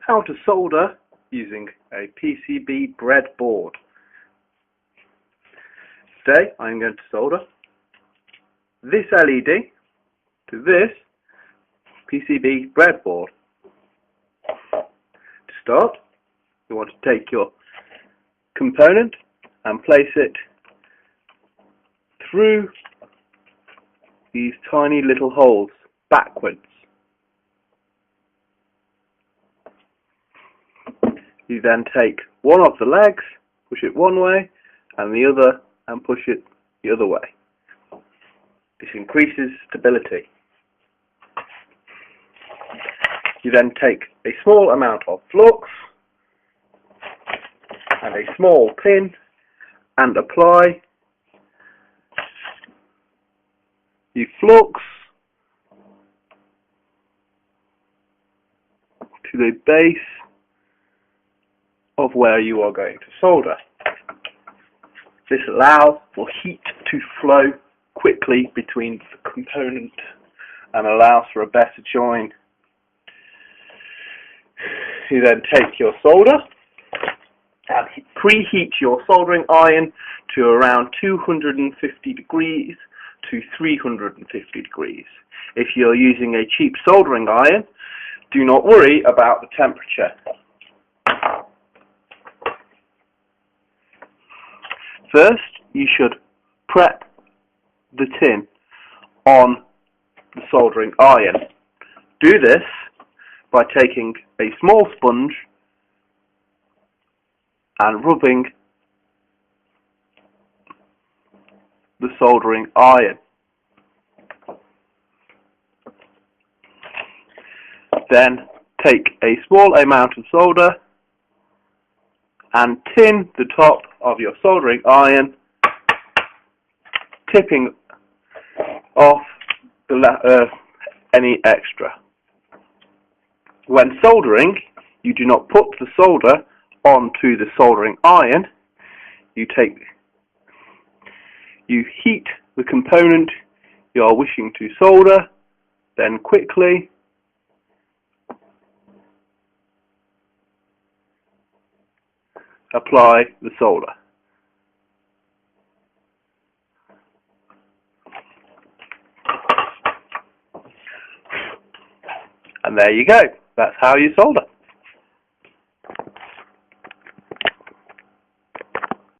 How to solder using a PCB breadboard. Today I'm going to solder this LED to this PCB breadboard. To start, you want to take your component and place it through these tiny little holes backwards. You then take one of the legs, push it one way, and the other, and push it the other way. This increases stability. You then take a small amount of flux and a small pin and apply the flux to the base of where you are going to solder. This allows for heat to flow quickly between the component and allows for a better join. You then take your solder and preheat your soldering iron to around 250 degrees to 350 degrees. If you're using a cheap soldering iron, do not worry about the temperature. First, you should prep the tin on the soldering iron. Do this by taking a small sponge and rubbing the soldering iron. Then take a small amount of solder and tin the top of your soldering iron, tipping off any extra. When soldering, you do not put the solder onto the soldering iron. You heat the component you are wishing to solder, then quickly apply the solder. And there you go. That's how you solder.